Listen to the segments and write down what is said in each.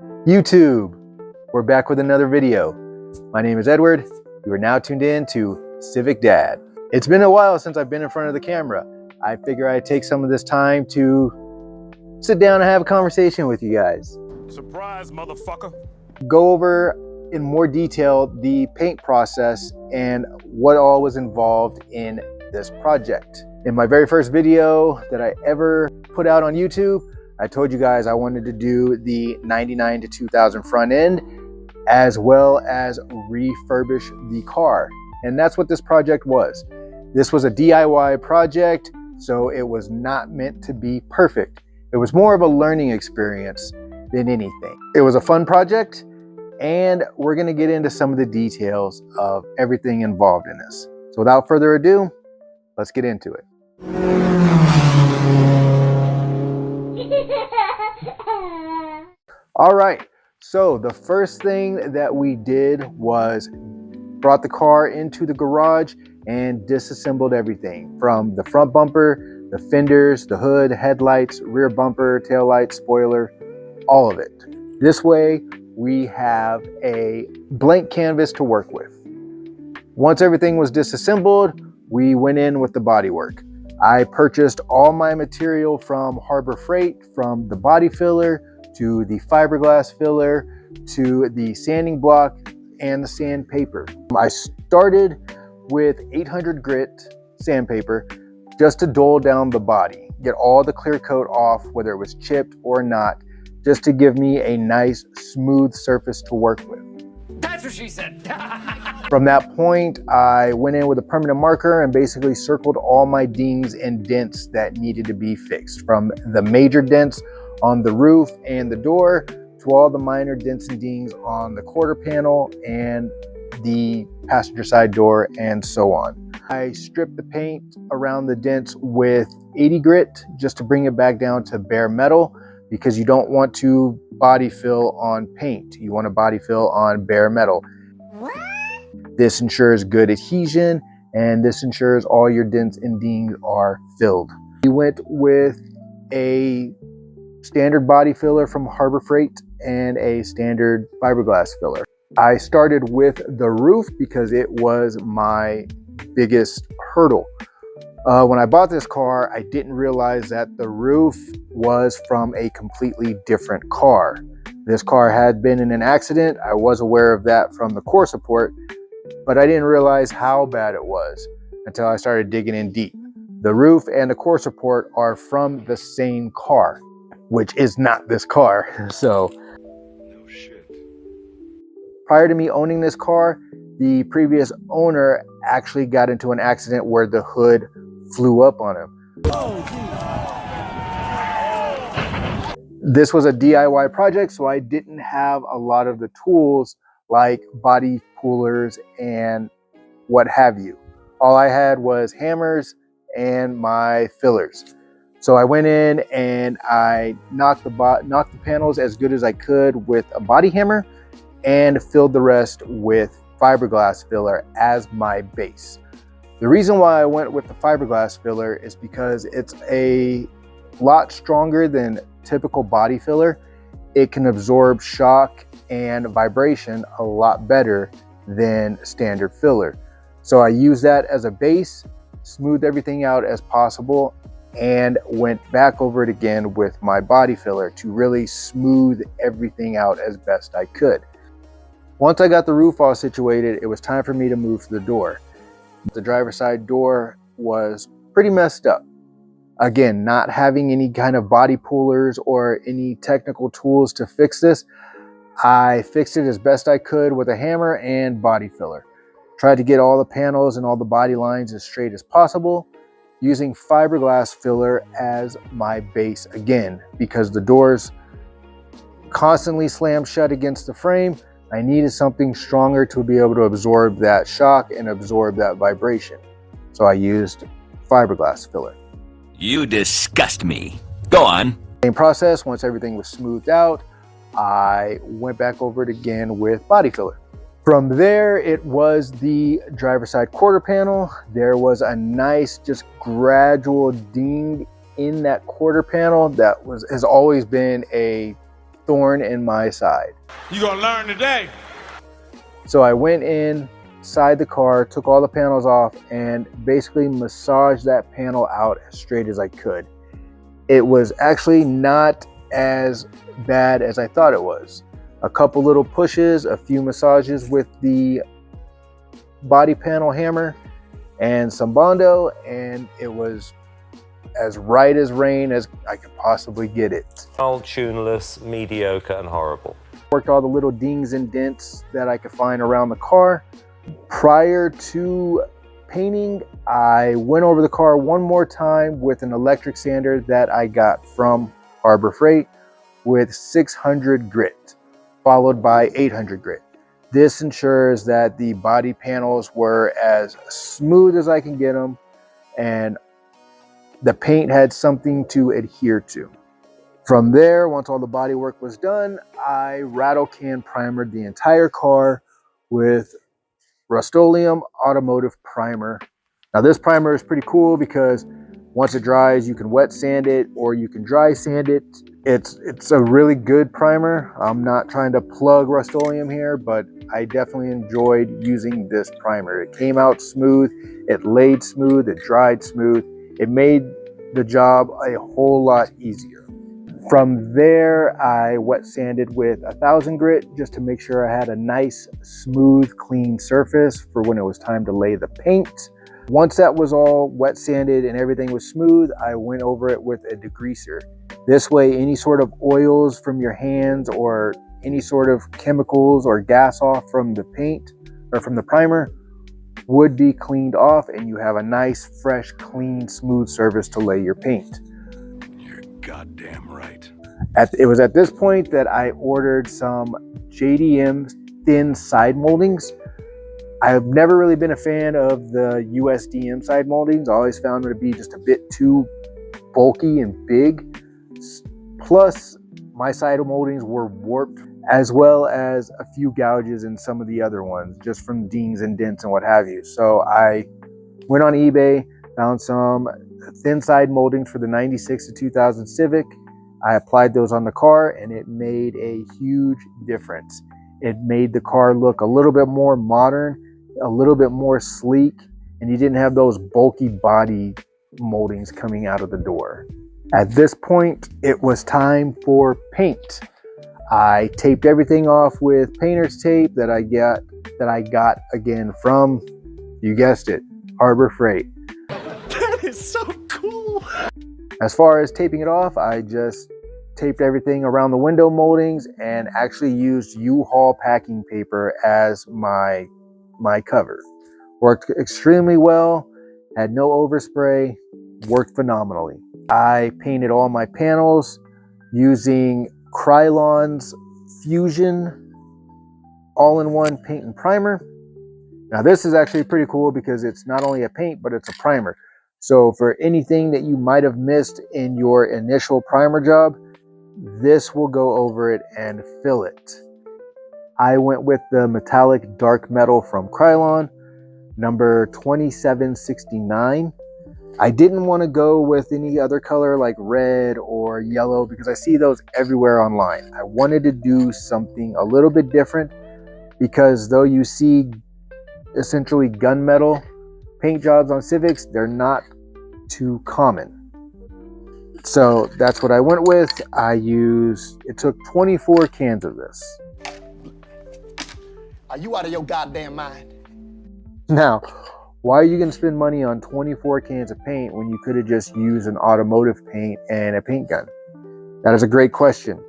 YouTube, we're back with another video. My name is Edward. You are now tuned in to Civic Dad. It's been a while since I've been in front of the camera. I figure I'd take some of this time to sit down and have a conversation with you guys. Surprise, motherfucker. Go over in more detail the paint process and what all was involved in this project. In my very first video that I ever put out on YouTube, I told you guys I wanted to do the 99 to 2000 front end as well as refurbish the car. And that's what this project was. This was a DIY project, so it was not meant to be perfect. It was more of a learning experience than anything. It was a fun project, and we're gonna get into some of the details of everything involved in this. So without further ado, let's get into it. All right, so the first thing that we did was brought the car into the garage and disassembled everything from the front bumper, the fenders, the hood, headlights, rear bumper, tail light, spoiler, all of it. This way we have a blank canvas to work with. Once everything was disassembled, we went in with the bodywork. I purchased all my material from Harbor Freight, from the body filler to the fiberglass filler to the sanding block and the sandpaper. I started with 800 grit sandpaper just to dull down the body, get all the clear coat off, whether it was chipped or not, just to give me a nice smooth surface to work with. That's what she said. From that point, I went in with a permanent marker and basically circled all my dings and dents that needed to be fixed, from the major dents on the roof and the door to all the minor dents and dings on the quarter panel and the passenger side door and so on. I stripped the paint around the dents with 80 grit just to bring it back down to bare metal, because you don't want to body fill on paint. You want to body fill on bare metal. What? This ensures good adhesion, and this ensures all your dents and dings are filled. We went with a standard body filler from Harbor Freight and a standard fiberglass filler. I started with the roof because it was my biggest hurdle. When I bought this car, I didn't realize that the roof was from a completely different car. This car had been in an accident. I was aware of that from the core support, but I didn't realize how bad it was until I started digging in deep. The roof and the core support are from the same car, which is not this car. So, No shit. prior to me owning this car, the previous owner actually got into an accident where the hood flew up on him. This was a DIY project, so I didn't have a lot of the tools like body pullers and what have you. All I had was hammers and my fillers. So I went in and I knocked the panels as good as I could with a body hammer and filled the rest with fiberglass filler as my base. The reason why I went with the fiberglass filler is because it's a lot stronger than typical body filler. It can absorb shock and vibration a lot better than standard filler. So I used that as a base, smoothed everything out as possible, and went back over it again with my body filler to really smooth everything out as best I could. Once I got the roof all situated, it was time for me to move to the door. The driver's side door was pretty messed up. Again, not having any kind of body pullers or any technical tools to fix this, I fixed it as best I could with a hammer and body filler. Tried to get all the panels and all the body lines as straight as possible, using fiberglass filler as my base again, because the doors constantly slam shut against the frame. I needed something stronger to be able to absorb that shock and absorb that vibration. So I used fiberglass filler. You disgust me. Go on. Same process. Once everything was smoothed out, I went back over it again with body filler. From there, it was the driver's side quarter panel. There was a nice, just gradual ding in that quarter panel that has always been a thorn in my side. You gonna learn today. So I went inside the car, took all the panels off, and basically massaged that panel out as straight as I could. It was actually not as bad as I thought it was. A couple little pushes, a few massages with the body panel hammer, and some Bondo, and it was as right as rain as I could possibly get it. Old, tuneless, mediocre, and horrible. Worked all the little dings and dents that I could find around the car. Prior to painting, I went over the car one more time with an electric sander that I got from Harbor Freight with 600 grit, followed by 800 grit. This ensures that the body panels were as smooth as I can get them, and the paint had something to adhere to. From there, once all the body work was done, I rattle can primered the entire car with Rust-Oleum Automotive Primer. Now this primer is pretty cool because once it dries, you can wet sand it or you can dry sand it. It's a really good primer. I'm not trying to plug Rust-Oleum here, but I definitely enjoyed using this primer. It came out smooth, it laid smooth, it dried smooth. It made the job a whole lot easier. From there, I wet sanded with 1000 grit just to make sure I had a nice, smooth, clean surface for when it was time to lay the paint. Once that was all wet sanded and everything was smooth, I went over it with a degreaser. This way, any sort of oils from your hands or any sort of chemicals or gas off from the paint or from the primer would be cleaned off, and you have a nice, fresh, clean, smooth surface to lay your paint. You're goddamn right. It was at this point that I ordered some JDM thin side moldings. I've never really been a fan of the USDM side moldings. I always found them to be just a bit too bulky and big. Plus, my side moldings were warped, as well as a few gouges in some of the other ones, just from dings and dents and what have you. So I went on eBay, found some thin side moldings for the 96 to 2000 Civic. I applied those on the car and it made a huge difference. It made the car look a little bit more modern, a little bit more sleek, and you didn't have those bulky body moldings coming out of the door. At this point, it was time for paint. I taped everything off with painter's tape that I got again from, you guessed it, Harbor Freight. That is so cool. As far as taping it off, I just taped everything around the window moldings and actually used U-Haul packing paper as my cover. Worked extremely well, had no overspray, worked phenomenally. I painted all my panels using Krylon's Fusion all-in-one paint and primer. Now this is actually pretty cool because it's not only a paint, but it's a primer. So for anything that you might have missed in your initial primer job, this will go over it and fill it. I went with the metallic dark metal from Krylon, number 2769. I didn't want to go with any other color like red or yellow because I see those everywhere online. I wanted to do something a little bit different because though you see essentially gunmetal paint jobs on Civics, they're not too common. So that's what I went with. It took 24 cans of this. Are you out of your goddamn mind? Now, why are you going to spend money on 24 cans of paint when you could have just used an automotive paint and a paint gun? That is a great question.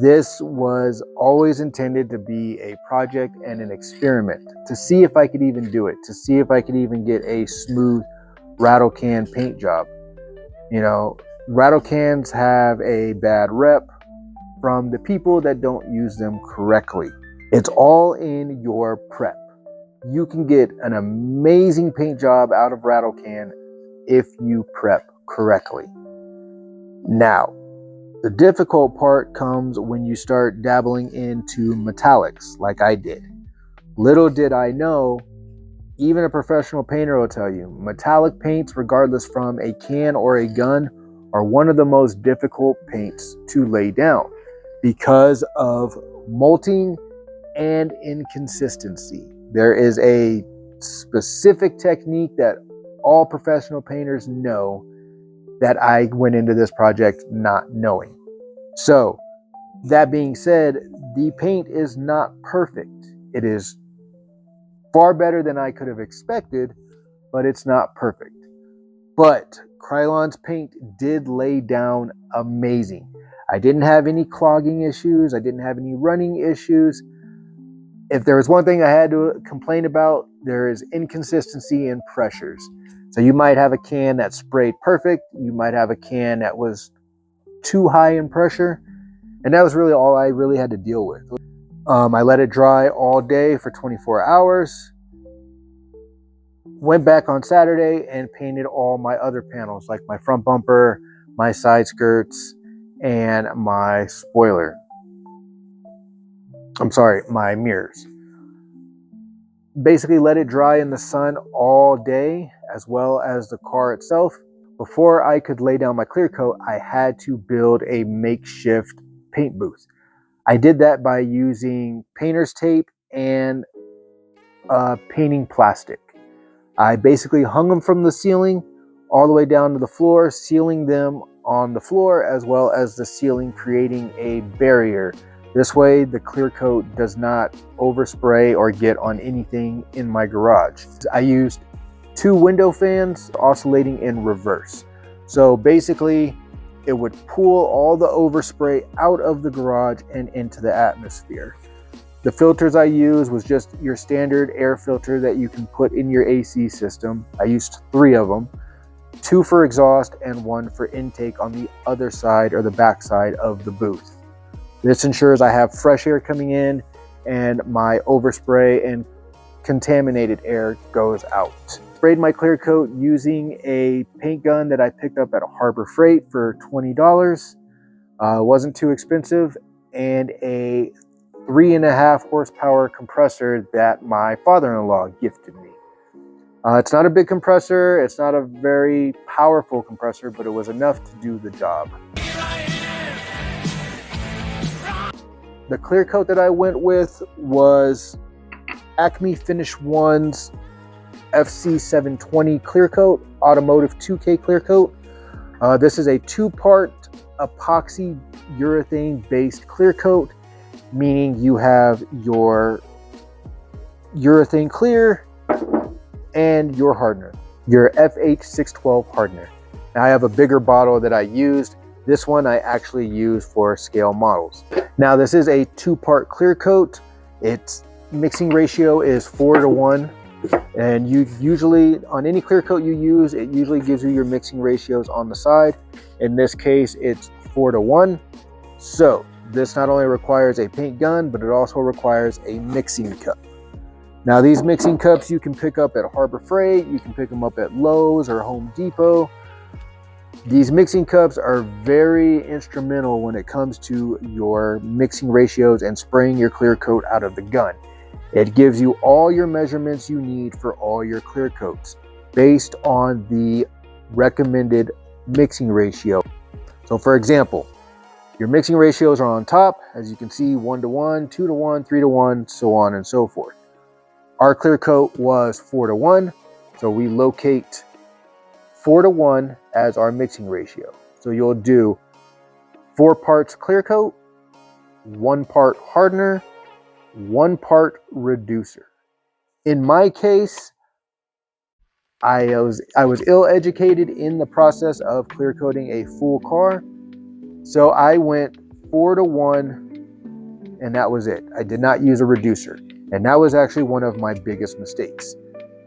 This was always intended to be a project and an experiment to see if I could even do it, to see if I could even get a smooth rattle can paint job. You know, rattle cans have a bad rep from the people that don't use them correctly. It's all in your prep. You can get an amazing paint job out of rattle can if you prep correctly. Now, the difficult part comes when you start dabbling into metallics like I did. Little did I know, even a professional painter will tell you, metallic paints, regardless from a can or a gun, are one of the most difficult paints to lay down. because of molting and inconsistency. There is a specific technique that all professional painters know that I went into this project not knowing. So, that being said, the paint is not perfect. It is far better than I could have expected, but it's not perfect. But Krylon's paint did lay down amazing. I didn't have any clogging issues. I didn't have any running issues. If there was one thing I had to complain about, there is inconsistency in pressures. So you might have a can that sprayed perfect. You might have a can that was too high in pressure. And that was really all I really had to deal with. I let it dry all day for 24 hours. Went back on Saturday and painted all my other panels, like my front bumper, my side skirts, and my spoiler. I'm sorry, my mirrors. Basically let it dry in the sun all day, as well as the car itself. Before I could lay down my clear coat, I had to build a makeshift paint booth. I did that by using painter's tape and painting plastic. I basically hung them from the ceiling all the way down to the floor, sealing them on the floor as well as the ceiling, creating a barrier. This way the clear coat does not overspray or get on anything in my garage. I used 2 window fans oscillating in reverse. So basically it would pull all the overspray out of the garage and into the atmosphere. The filters I used was just your standard air filter that you can put in your AC system. I used 3 of them, 2 for exhaust and 1 for intake on the other side or the back side of the booth. This ensures I have fresh air coming in and my overspray and contaminated air goes out. Sprayed my clear coat using a paint gun that I picked up at Harbor Freight for $20. Wasn't too expensive, and a 3.5 horsepower compressor that my father-in-law gifted me. It's not a big compressor, it's not a very powerful compressor, but it was enough to do the job. The clear coat that I went with was Acme Finish 1's FC720 clear coat, automotive 2K clear coat. This is a 2-part epoxy urethane based clear coat, meaning you have your urethane clear and your hardener, your FH612 hardener. Now I have a bigger bottle that I used. This one I actually use for scale models. Now this is a 2-part clear coat. Its mixing ratio is 4:1. And you usually, on any clear coat you use, it usually gives you your mixing ratios on the side. In this case, it's 4:1. So this not only requires a paint gun, but it also requires a mixing cup. Now these mixing cups you can pick up at Harbor Freight, you can pick them up at Lowe's or Home Depot. These mixing cups are very instrumental when it comes to your mixing ratios and spraying your clear coat out of the gun. It gives you all your measurements you need for all your clear coats based on the recommended mixing ratio. So for example, your mixing ratios are on top, as you can see, 1:1, 2:1, 3:1, so on and so forth. Our clear coat was 4:1, so we locate 4:1 as our mixing ratio. So you'll do 4 parts clear coat, 1 part hardener, 1 part reducer. In my case, I was ill-educated in the process of clear coating a full car, so I went 4:1, and that was it. I did not use a reducer, and that was actually one of my biggest mistakes.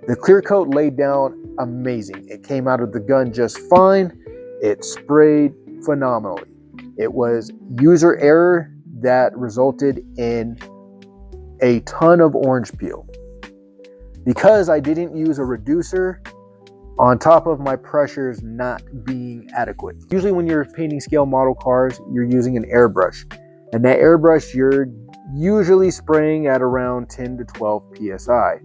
The clear coat laid down amazing. It came out of the gun just fine. It sprayed phenomenally. It was user error that resulted in a ton of orange peel. Because I didn't use a reducer, on top of my pressures not being adequate. Usually when you're painting scale model cars, you're using an airbrush. And that airbrush, you're usually spraying at around 10 to 12 PSI.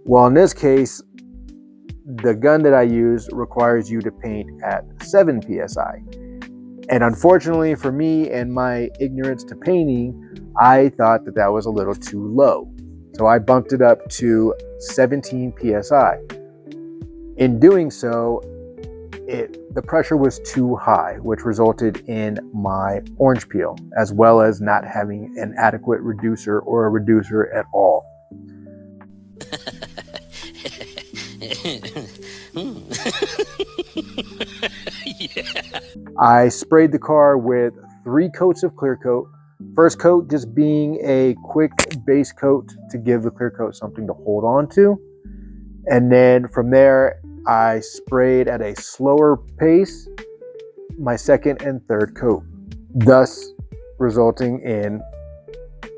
Well, in this case, the gun that I use requires you to paint at 7 PSI. And unfortunately for me and my ignorance to painting, I thought that that was a little too low. So I bumped it up to 17 psi. In doing so, the pressure was too high, which resulted in my orange peel, as well as not having an adequate reducer or a reducer at all. I sprayed the car with 3 coats of clear coat. First coat just being a quick base coat to give the clear coat something to hold on to. And then from there, I sprayed at a slower pace my second and third coat, thus resulting in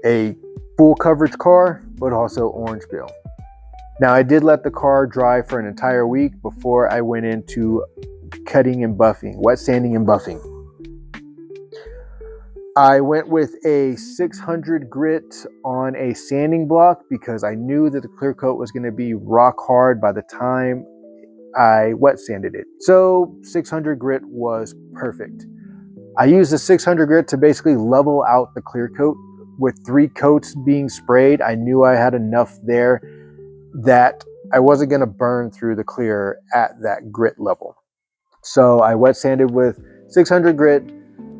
a full coverage car, but also orange peel. Now I did let the car dry for an entire week before I went into cutting and buffing, wet sanding and buffing. I went with a 600 grit on a sanding block because I knew that the clear coat was going to be rock hard by the time I wet sanded it. So 600 grit was perfect. I used the 600 grit to basically level out the clear coat. With 3 coats being sprayed, I knew I had enough there that I wasn't going to burn through the clear at that grit level. So I wet sanded with 600 grit,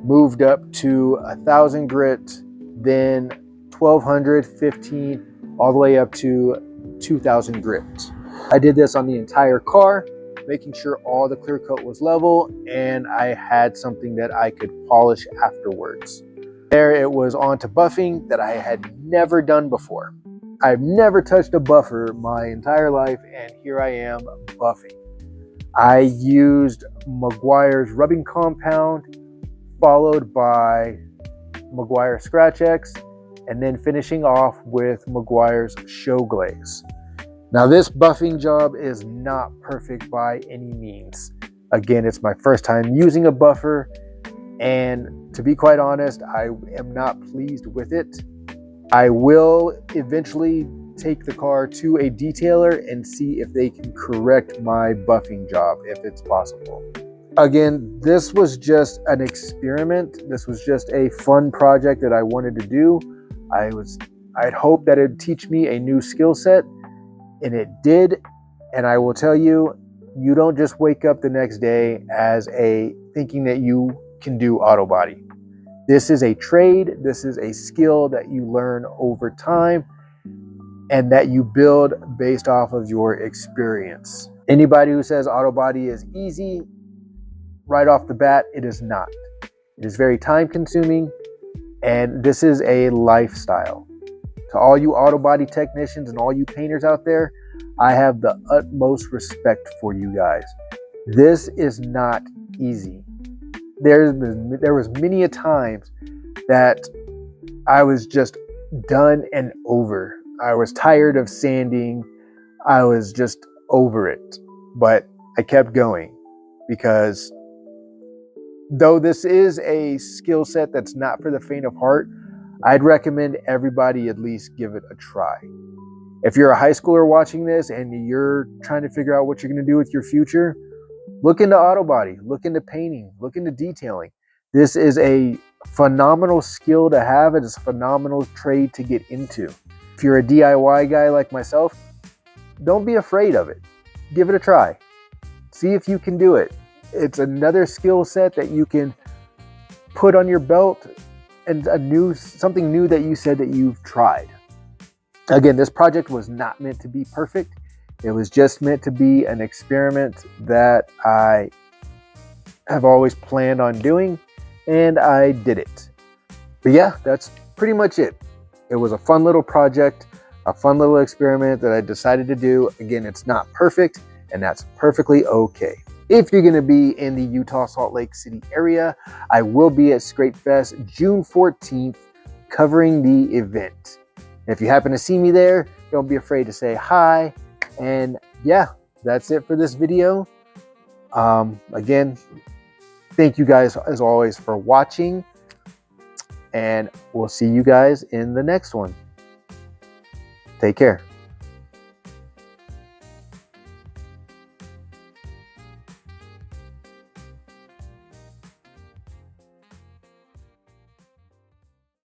moved up to 1,000 grit, then 1,200, 15, all the way up to 2,000 grit. I did this on the entire car, making sure all the clear coat was level and I had something that I could polish afterwards. There it was on to buffing that I had never done before. I've never touched a buffer my entire life, and here I am buffing. I used Meguiar's rubbing compound, followed by Meguiar Scratch X, and then finishing off with Meguiar's Show Glaze. Now this buffing job is not perfect by any means. Again, it's my first time using a buffer, and to be quite honest, I am not pleased with it. I will eventually take the car to a detailer and see if they can correct my buffing job, if it's possible. Again, this was just an experiment. This was just a fun project that I wanted to do. I'd hoped that it'd teach me a new skill set, and it did. And I will tell you, you don't just wake up the next day thinking that you can do auto body. This is a trade. This is a skill that you learn over time and that you build based off of your experience. Anybody who says auto body is easy, right off the bat, it is not. It is very time consuming, and this is a lifestyle. To all you auto body technicians and all you painters out there, I have the utmost respect for you guys. This is not easy. There was many a times that I was just done and over. I was tired of sanding. I was just over it. But I kept going because though this is a skill set that's not for the faint of heart, I'd recommend everybody at least give it a try. If you're a high schooler watching this and you're trying to figure out what you're going to do with your future, look into auto body, look into painting, look into detailing. This is a phenomenal skill to have. It is a phenomenal trade to get into. If you're a DIY guy like myself, don't be afraid of it. Give it a try. See if you can do it. It's another skill set that you can put on your belt and something new that you said that you've tried. Again, this project was not meant to be perfect. It was just meant to be an experiment that I have always planned on doing, and I did it. But yeah, that's pretty much it. It was a fun little project, a fun little experiment that I decided to do. Again, it's not perfect, and that's perfectly okay. If you're going to be in the Utah Salt Lake City area, I will be at Scrape Fest June 14th covering the event. If you happen to see me there, don't be afraid to say hi. And yeah, that's it for this video. Again, thank you guys as always for watching, and we'll see you guys in the next one. Take care.